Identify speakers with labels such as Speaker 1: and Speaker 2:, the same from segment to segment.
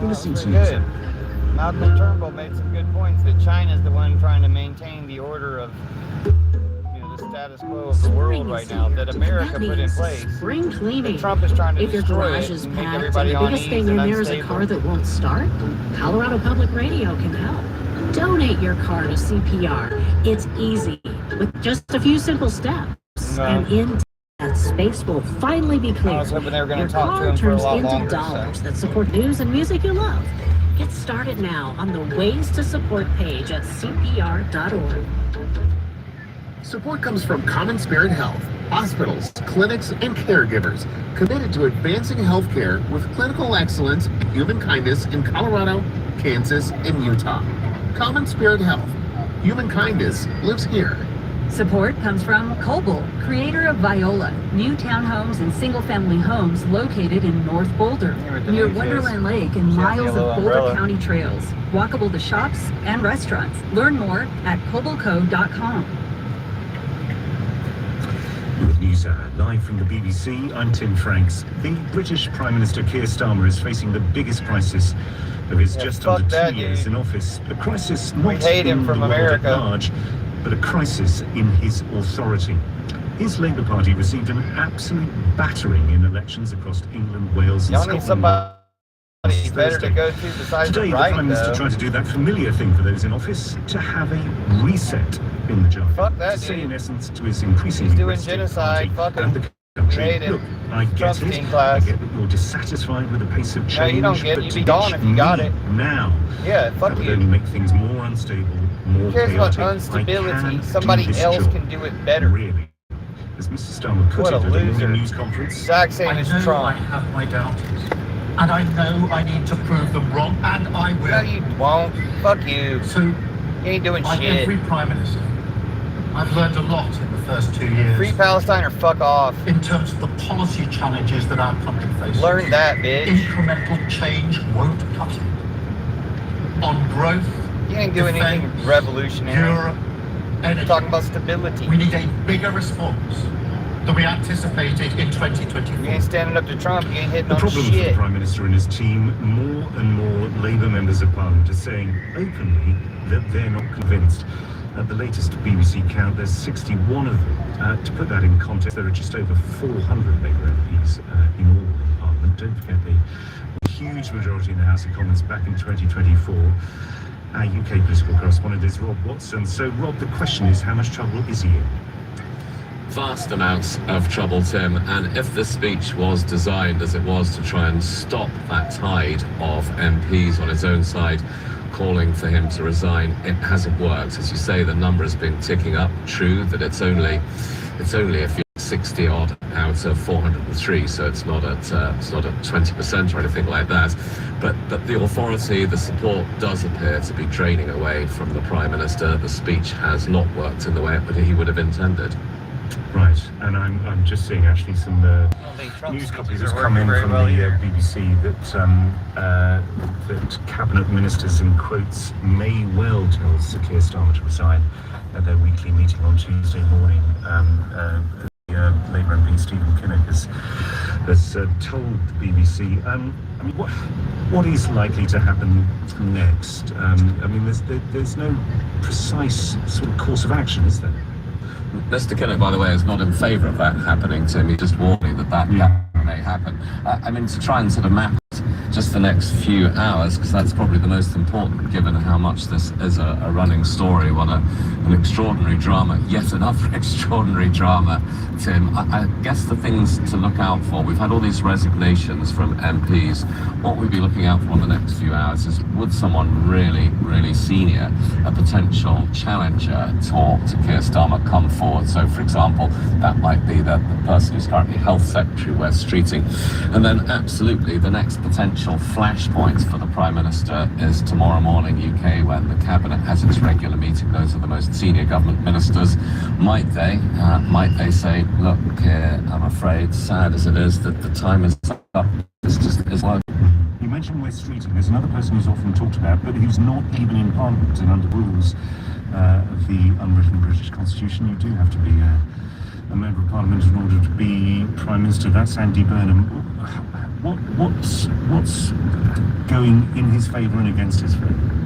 Speaker 1: listening to
Speaker 2: good. Malcolm Turnbull made some good points that China's the one trying to maintain the order of the status quo of the world right now that America put in place.
Speaker 1: Spring cleaning.
Speaker 2: That Trump is trying to
Speaker 1: if your
Speaker 2: destroy
Speaker 1: garage
Speaker 2: it
Speaker 1: is
Speaker 2: and make
Speaker 1: packed
Speaker 2: everybody
Speaker 1: and the
Speaker 2: on
Speaker 1: biggest
Speaker 2: ease
Speaker 1: thing in
Speaker 2: and
Speaker 1: there is a
Speaker 2: unstable.
Speaker 1: car that won't start, Colorado Public Radio can help. Donate your car to CPR. It's easy with just a few simple steps. And in that space will finally be clear.
Speaker 2: I was hoping they were going
Speaker 1: your
Speaker 2: to talk
Speaker 1: car
Speaker 2: to him for a
Speaker 1: turns
Speaker 2: lot
Speaker 1: into
Speaker 2: longer.
Speaker 1: dollars that support news and music you love. Get started now on the Ways to Support page at CPR.org.
Speaker 3: Support comes from Common Spirit Health, hospitals, clinics, and caregivers committed to advancing healthcare with clinical excellence and human kindness in Colorado, Kansas, and Utah. Common Spirit Health. Human kindness lives here.
Speaker 4: Support comes from Coble, creator of Viola, new townhomes and single-family homes located in North Boulder, near Wonderland Lake and miles of Boulder County trails, walkable to shops and restaurants. Learn more at cobleco.com.
Speaker 5: With news live from the BBC, I'm Tim Franks. The British Prime Minister Keir Starmer is facing the biggest crisis of his just under 2 years in office. A crisis not in the world at large, but a crisis in his authority. His Labour Party received an absolute battering in elections across England, Wales and Scotland.
Speaker 2: Somebody better to go to besides
Speaker 5: Today, the Prime Minister tried to do that familiar thing for those in office, to have a reset in the jargon.
Speaker 2: Fuck that,
Speaker 5: to say,
Speaker 2: dude.
Speaker 5: in essence, to his increasingly
Speaker 2: He's doing
Speaker 5: restive
Speaker 2: genocide,
Speaker 5: party and the country. Look, I get it. I get that you're dissatisfied with the pace of change.
Speaker 2: No, you don't get it.
Speaker 5: But
Speaker 2: You'd be gone if you got it.
Speaker 5: Now.
Speaker 2: Yeah, fuck
Speaker 5: that would
Speaker 2: you.
Speaker 5: only make things more unstable, more
Speaker 2: Who cares about
Speaker 5: chaotic.
Speaker 2: instability? Somebody else can do it better.
Speaker 5: Really. As Mr. Starmer put
Speaker 2: What
Speaker 5: it
Speaker 2: a
Speaker 5: at a
Speaker 2: loser.
Speaker 5: morning news conference.
Speaker 2: Exact same as Trump.
Speaker 6: I have my doubts, and I know I need to prove them wrong, and I will.
Speaker 2: No, you won't. Fuck you.
Speaker 6: So,
Speaker 2: You ain't doing
Speaker 6: like
Speaker 2: shit.
Speaker 6: every Prime Minister, I've learned a lot in the first 2 years.
Speaker 2: Free Palestine or fuck off.
Speaker 6: In terms of the policy challenges that our country faces.
Speaker 2: Learn that, bitch.
Speaker 6: Incremental change won't cut it. On growth,
Speaker 2: You ain't doing anything revolutionary.
Speaker 6: Europe, energy.
Speaker 2: You're talking about stability.
Speaker 6: We need a bigger response than we anticipated in 2024.
Speaker 2: You ain't standing up to Trump. You ain't hitting
Speaker 5: The
Speaker 2: on
Speaker 5: problem for the
Speaker 2: shit.
Speaker 5: Prime Minister and his team, more and more Labour members of Parliament are saying openly that they're not convinced. At the latest BBC count, there's 61 of them. To put that in context, there are just over 400 Labour MPs in all in Parliament. Don't forget the huge majority in the House of Commons back in 2024. Our UK political correspondent is Rob Watson. So, Rob, the question is, how much trouble is he in?
Speaker 7: Vast amounts of trouble, Tim, and if this speech was designed as it was to try and stop that tide of MPs on his own side calling for him to resign, it hasn't worked. As you say, the number has been ticking up. True that it's only a few 60 odd out of 403, so it's not at 20% or anything like that. But the authority, the support does appear to be draining away from the Prime Minister. The speech has not worked in the way that he would have intended.
Speaker 5: Right, and I'm just seeing actually some news copies has come in from the BBC that cabinet ministers, in quotes, may well tell Sir Keir Starmer to resign at their weekly meeting on Tuesday morning. Labour MP Stephen Kinnock has told the BBC. I mean, what is likely to happen next? I mean, there's no precise sort of course of action, is there?
Speaker 7: Mr. Kinnock, by the way, is not in favour of that happening, Tim. He just warned me that may happen. I mean, to try and sort of map just the next few hours, because that's probably the most important, given how much this is a running story. What an extraordinary drama, yet another extraordinary drama, Tim. I guess the things to look out for, we've had all these resignations from MPs. What we'll be looking out for in the next few hours is, would someone really, really senior, a potential challenger to Keir Starmer, come forward? So, for example, that might be the person who's currently Health Secretary, Wes Streeting. And then absolutely the next potential flashpoint for the Prime Minister is tomorrow morning UK, when the Cabinet has its regular meeting. Those are the most senior government ministers. Might they say, look, I'm afraid, sad as it is, that the time is up. This just is working.
Speaker 5: You mentioned Wes Streeting. There's another person who's often talked about, but who's not even in Parliament, and under rules of the unwritten British Constitution, you do have to be a member of Parliament in order to be Prime Minister. That's Andy Burnham. What's going in his favour and against his favour?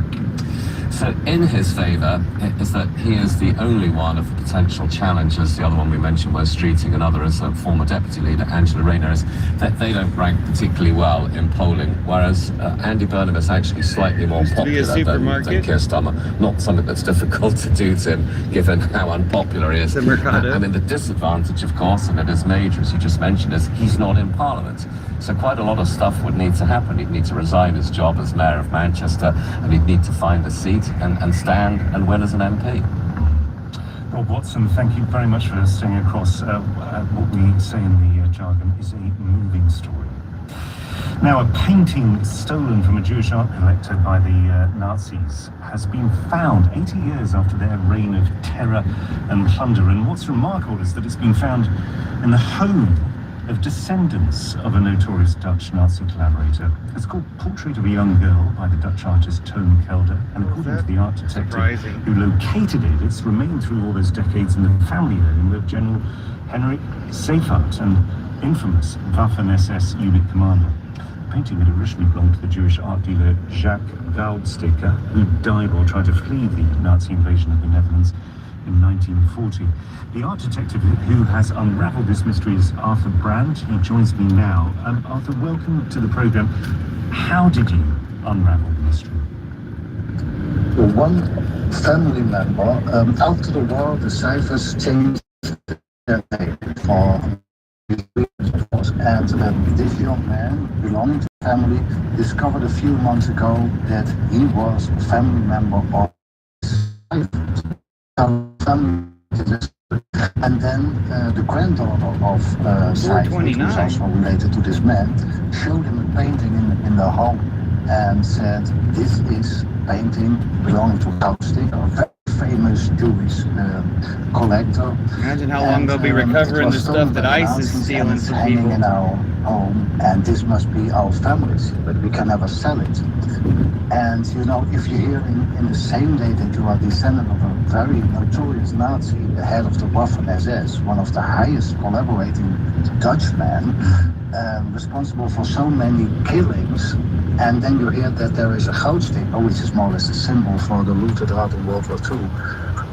Speaker 7: So in his favour is that he is the only one of the potential challengers. The other one we mentioned was Streeting, another is a former deputy leader, Angela Rayner, is that they don't rank particularly well in polling, whereas Andy Burnham is actually slightly more popular than Keir Starmer. Not something that's difficult to do, Tim, given how unpopular he is. I mean, the disadvantage, of course, and it is major, as you just mentioned, is he's not in Parliament. So quite a lot of stuff would need to happen. He'd need to resign his job as Mayor of Manchester, and he'd need to find a seat and stand and win as an MP.
Speaker 5: Rob Watson, thank you very much for staying across. What we say in the jargon is a moving story. Now, a painting stolen from a Jewish art collector by the Nazis has been found 80 years after their reign of terror and plunder. And what's remarkable is that it's been found in the home of descendants of a notorious Dutch Nazi collaborator. It's called Portrait of a Young Girl by the Dutch artist Toon Kelder, and according to the art detective who located it, it's remained through all those decades in the family home of General Henrik Seifert, an infamous Waffen-SS unit commander. The painting had originally belonged to the Jewish art dealer Jacques Goudsticker, who died while trying to flee the Nazi invasion of the Netherlands in 1940. The art detective who has unravelled this mystery is Arthur Brand. He joins me now. Arthur, welcome to the programme. How did you unravel the mystery?
Speaker 8: One family member, after the war, the Seifers changed their name for reasons, of course. And this young man, belonging to the family, discovered a few months ago that he was a family member of Seifers. And then the granddaughter of Seifert, who's also related to this man, showed him a painting in the home and said, "This is painting belonging to Goudsticker, a very famous Jewish collector."
Speaker 2: Imagine how long they'll be recovering the stuff that ICE is stealing from people.
Speaker 8: In our home, and this must be our family's, but we can never sell it. And you know, if you hear in the same day that you are descendant of a very notorious Nazi, the head of the Waffen-SS, one of the highest collaborating Dutchmen, responsible for so many killings, and then you hear that there is a Goudsticker, which is more or less a symbol for the looted art in World War II.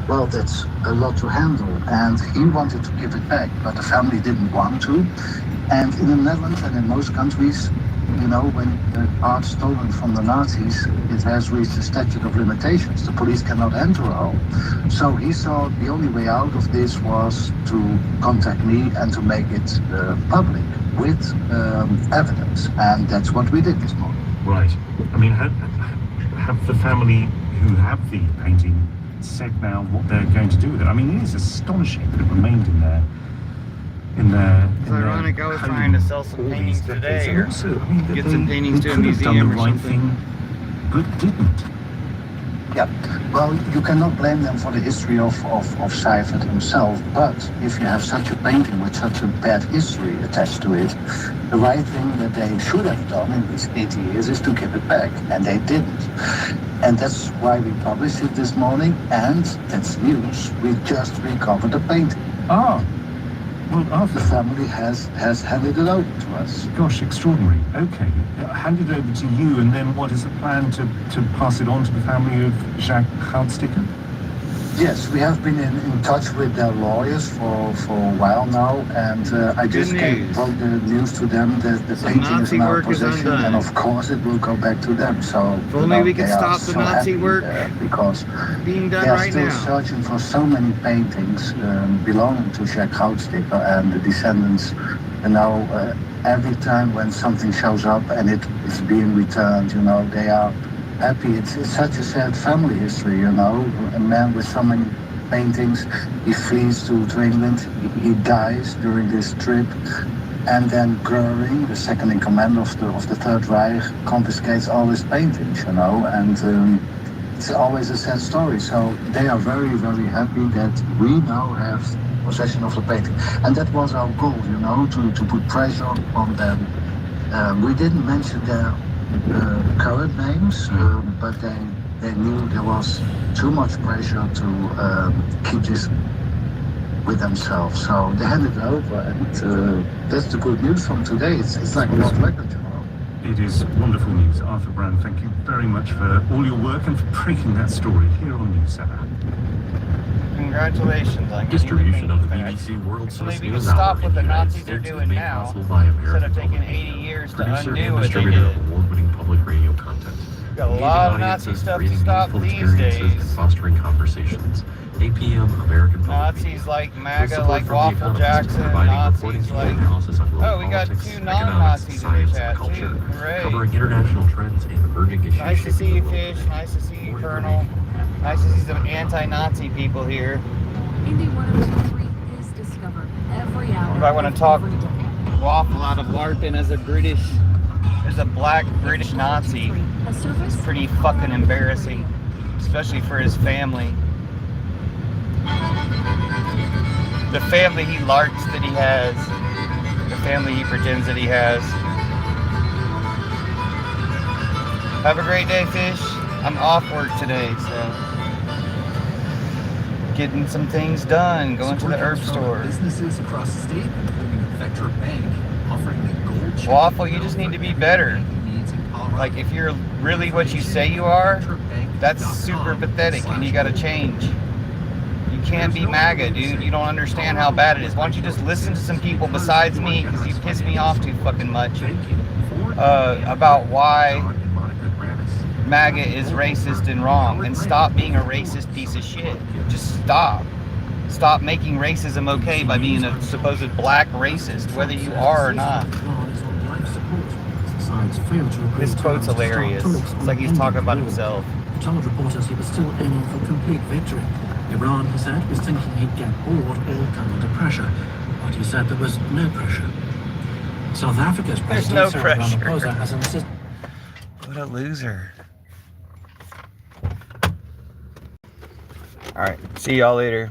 Speaker 8: Well, that's a lot to handle, and he wanted to give it back, but the family didn't want to. And in the Netherlands and in most countries, you know, when art's stolen from the Nazis, it has reached the statute of limitations. The police cannot enter a home. So he saw the only way out of this was to contact me and to make it public with evidence. And that's what we did this morning.
Speaker 5: Right. I mean, have the family who have the painting said now what they're going to do with it? I mean, it is astonishing that it remained in there.
Speaker 2: It's ironic. I was trying to sell some paintings today, or get some paintings to a museum or something,
Speaker 5: but didn't.
Speaker 8: Yeah, well, you cannot blame them for the history of Seifert himself, but if you have such a painting with such a bad history attached to it, the right thing that they should have done in these 80 years is to give it back, and they didn't. And that's why we published it this morning, and that's news, we just recovered the painting.
Speaker 5: Ah. Well, Arthur,
Speaker 8: the family has handed it over to us.
Speaker 5: Gosh, extraordinary. Okay, handed it over to you, and then what is the plan to pass it on to the family of Jacques Goudsticker?
Speaker 8: Yes, we have been in touch with their lawyers for a while now, and I just broke the news to them that the painting is in our possession, and of course it will go back to them. So
Speaker 2: if only we could stop the Nazi work
Speaker 8: because
Speaker 2: being done
Speaker 8: right now. They are still searching for so many paintings belonging to Jacques Goudsticker and the descendants. And now every time when something shows up and it is being returned, you know, they are happy. It's such a sad family history, you know. A man with so many paintings, he flees to England, he dies during this trip, and then Göring, the second in command of the Third Reich, confiscates all his paintings, you know, and it's always a sad story. So they are very, very happy that we now have possession of the painting, and that was our goal, you know, to put pressure on them. We didn't mention their current names, but they knew there was too much pressure to keep this with themselves. So they handed it over, and that's the good news from today. It's like a world record, you know.
Speaker 5: It is wonderful news. Arthur Brand, thank you very much for all your work and for breaking that story here on News 7.
Speaker 2: Congratulations on
Speaker 9: Distribution of the
Speaker 2: back.
Speaker 9: BBC World Service
Speaker 2: Maybe we
Speaker 9: News
Speaker 2: stop
Speaker 9: Hour
Speaker 2: what
Speaker 9: in
Speaker 2: the
Speaker 9: the United
Speaker 2: Nazis are
Speaker 9: States
Speaker 2: doing
Speaker 9: is made
Speaker 2: now,
Speaker 9: possible by
Speaker 2: instead
Speaker 9: American
Speaker 2: of taking
Speaker 9: Public
Speaker 2: 80
Speaker 9: Radio.
Speaker 2: years to
Speaker 9: Producer
Speaker 2: undo
Speaker 9: and
Speaker 2: what they
Speaker 9: distributor
Speaker 2: did.
Speaker 9: of award-winning public radio content.
Speaker 2: Got a
Speaker 9: Engaging
Speaker 2: lot of Nazi
Speaker 9: audiences,
Speaker 2: stuff to
Speaker 9: creating
Speaker 2: stop
Speaker 9: meaningful
Speaker 2: these
Speaker 9: experiences,
Speaker 2: days.
Speaker 9: and fostering conversations. APM American Public
Speaker 2: Nazis
Speaker 9: Media.
Speaker 2: like
Speaker 9: With
Speaker 2: MAGA,
Speaker 9: support
Speaker 2: like
Speaker 9: from The
Speaker 2: Waffle
Speaker 9: Economist,
Speaker 2: Jackson,
Speaker 9: providing reporting
Speaker 2: Nazis
Speaker 9: and
Speaker 2: like...
Speaker 9: analysis on global
Speaker 2: Oh, we got
Speaker 9: politics,
Speaker 2: two
Speaker 9: economics,
Speaker 2: non-Nazis in the
Speaker 9: science,
Speaker 2: chat
Speaker 9: and culture,
Speaker 2: too. Hooray.
Speaker 9: covering international trends and emerging issues.
Speaker 2: Nice to
Speaker 9: shaping
Speaker 2: see
Speaker 9: the
Speaker 2: you,
Speaker 9: world
Speaker 2: Fish.
Speaker 9: today.
Speaker 2: Nice to see you,
Speaker 9: More
Speaker 2: Colonel.
Speaker 9: information.
Speaker 2: Nice to see some anti-Nazi people here.
Speaker 4: Indy 1023 is discovered every hour.
Speaker 2: If I want to talk
Speaker 4: every day.
Speaker 2: waffle out of Larkin as a black British Nazi, it's pretty fucking embarrassing, especially for his family. The family he larks that he has, the family he pretends that he has. Have a great day, Fish. I'm off work today, so getting some things done, going to the herb store.
Speaker 10: Businesses across the state, including Vector Bank, offering the gold check.
Speaker 2: Waffle, you just need to be better. Like, if you're really what you say you are, that's super pathetic, and you gotta change. You can't be MAGA, dude. You don't understand how bad it is. Why don't you just listen to some people besides me, because you piss me off too fucking much, about why MAGA is racist and wrong, and stop being a racist piece of shit. Just stop. Stop making racism okay by being a supposed black racist, whether you are or not. This quote's hilarious. It's like he's talking about himself.
Speaker 11: He told reporters he was still aiming for complete victory. Iran, he said, was thinking he'd get bored or come under pressure, but he said there was no pressure. South Africa's
Speaker 2: There's no
Speaker 11: President Cyril
Speaker 2: pressure.
Speaker 11: Ramaphosa has insisted.
Speaker 2: What a loser. Alright, see y'all later.